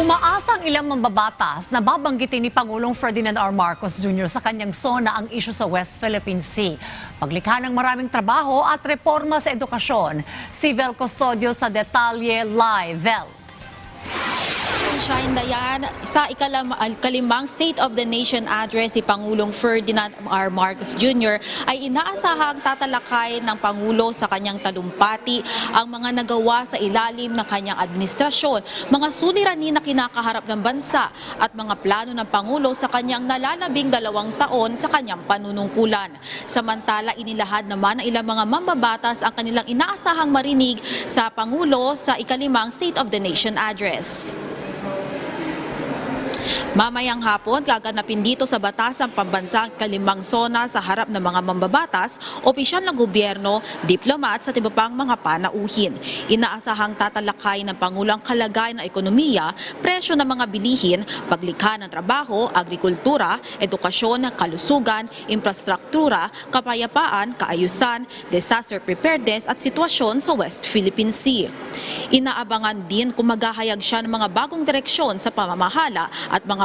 Umaasa ang ilang mambabatas na babanggitin ni Pangulong Ferdinand R. Marcos Jr. sa kanyang SONA ang isyu sa West Philippine Sea. Paglikha ng maraming trabaho at reforma sa edukasyon. Si Vel Custodio sa detalye live. Vel. Shine Dayan, sa ikalimang State of the Nation address, si Pangulong Ferdinand R. Marcos Jr. ay inaasahang tatalakay ng Pangulo sa kanyang talumpati ang mga nagawa sa ilalim ng kanyang administrasyon, mga suliranin na kinakaharap ng bansa at mga plano ng Pangulo sa kanyang nalalabing 2 taon sa kanyang panunungkulan. Samantala, inilahad naman ng ilang mga mambabatas ang kanilang inaasahang marinig sa Pangulo sa ikalimang State of the Nation address. Mamayang hapon, gaganapin dito sa Batasang Pambansang Kalimang SONA sa harap ng mga mambabatas, opisyal ng gobyerno, diplomat sa iba pang mga panauhin. Inaasahang tatalakay ng Pangulo ang kalagayan ng ekonomiya, presyo ng mga bilihin, paglikha ng trabaho, agrikultura, edukasyon, kalusugan, infrastruktura, kapayapaan, kaayusan, disaster preparedness at sitwasyon sa West Philippine Sea. Inaabangan din kung maghahayag siya ng mga bagong direksyon sa pamamahala at mga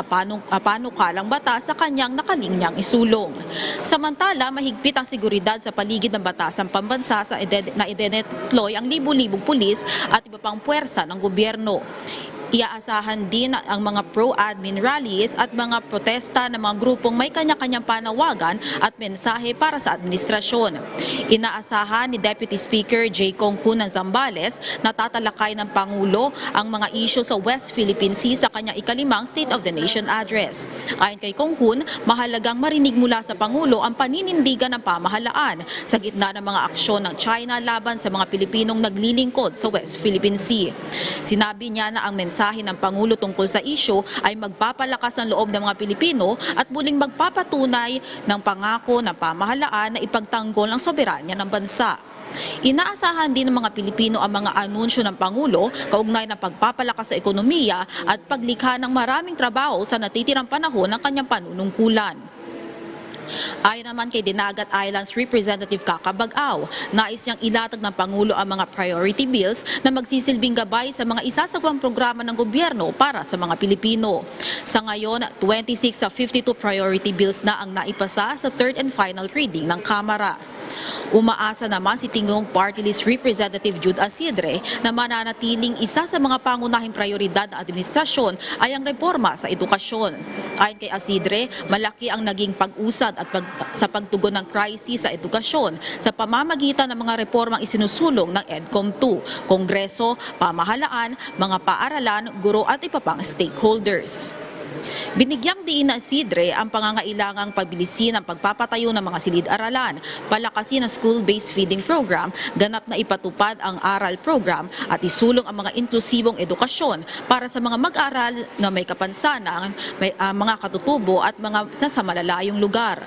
panukalang batas sa kanyang nakalinyang isulong. Samantala, mahigpit ang seguridad sa paligid ng Batasang Pambansa na idineploy ang libu-libong pulis at iba pang puwersa ng gobyerno. Iaasahan din ang mga pro-admin rallies at mga protesta ng mga grupong may kanya-kanyang panawagan at mensahe para sa administrasyon. Inaasahan ni Deputy Speaker J. Kong Hun ng Zambales na tatalakay ng Pangulo ang mga isyu sa West Philippine Sea sa kanyang ikalimang State of the Nation address. Ayon kay Kong Hun, mahalagang marinig mula sa Pangulo ang paninindigan ng pamahalaan sa gitna ng mga aksyon ng China laban sa mga Pilipinong naglilingkod sa West Philippine Sea. Sinabi niya na ang mensahe ng Pangulo tungkol sa isyu ay magpapalakas ang loob ng mga Pilipino at muling magpapatunay ng pangako ng pamahalaan na ipagtanggol ang soberanya ng bansa. Inaasahan din ng mga Pilipino ang mga anunsyo ng Pangulo kaugnay ng pagpapalakas sa ekonomiya at paglikha ng maraming trabaho sa natitirang panahon ng kanyang panunungkulan. Ayon naman kay Dinagat Islands Representative Kaka Bag-aw, nais niyang ilatag ng Pangulo ang mga priority bills na magsisilbing gabay sa mga isasagawang programa ng gobyerno para sa mga Pilipino. Sa ngayon, 26 sa 52 priority bills na ang naipasa sa third and final reading ng Kamara. Umaasa naman si Tingong Party List Representative Jude Asidre na mananatiling isa sa mga pangunahing prioridad ng administrasyon ay ang reforma sa edukasyon. Ayon kay Asidre, malaki ang naging pag-usad at sa pagtugon ng krisis sa edukasyon sa pamamagitan ng mga reformang isinusulong ng EDCOM 2, Kongreso, pamahalaan, mga paaralan, guro at iba pang stakeholders. Binigyang diin na Isidre ang pangangailangang pabilisin ang pagpapatayo ng mga silid-aralan, palakasin ang school-based feeding program, ganap na ipatupad ang aral program at isulong ang mga inklusibong edukasyon para sa mga mag-aral na may kapansanan, mga katutubo at mga nasa malalayong lugar.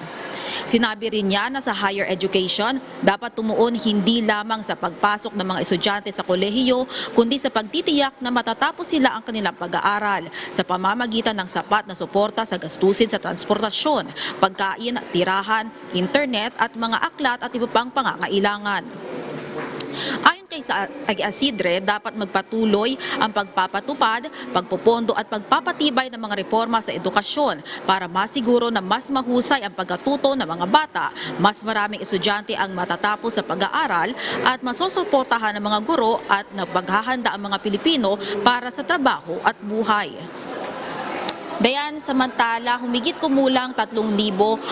Sinabi rin niya na sa higher education, dapat tumuon hindi lamang sa pagpasok ng mga estudyante sa kolehiyo, kundi sa pagtitiyak na matatapos sila ang kanilang pag-aaral sa pamamagitan ng sapat na suporta sa gastusin sa transportasyon, pagkain, tirahan, internet at mga aklat at iba pang pangangailangan. Ayon kay Asidre, dapat magpatuloy ang pagpapatupad, pagpopondo at pagpapatibay ng mga reforma sa edukasyon para masiguro na mas mahusay ang pagkatuto ng mga bata, mas maraming estudyante ang matatapos sa pag-aaral at masusuportahan ng mga guro at napaghahanda ang mga Pilipino para sa trabaho at buhay. Dayan, samantala, humigit kumulang 3,000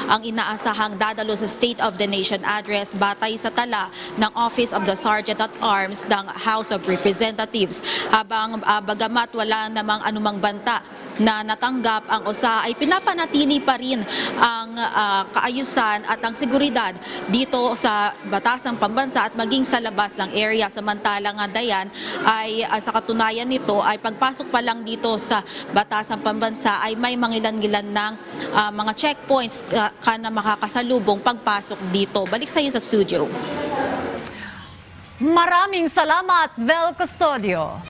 ang inaasahang dadalo sa State of the Nation address batay sa tala ng Office of the Sergeant at Arms ng House of Representatives. Habang bagamat wala namang anumang banta na natanggap ang OSA ay pinapanatili pa rin ang kaayusan at ang seguridad dito sa Batasang Pambansa at maging sa labas ng area. Samantalang Dayan ay sa katunayan nito ay pagpasok pa lang dito sa Batasang Pambansa ay may mangilan-gilan ng mga checkpoints na makakasalubong pagpasok dito. Balik sa iyo sa studio. Maraming salamat, Vel Custodio.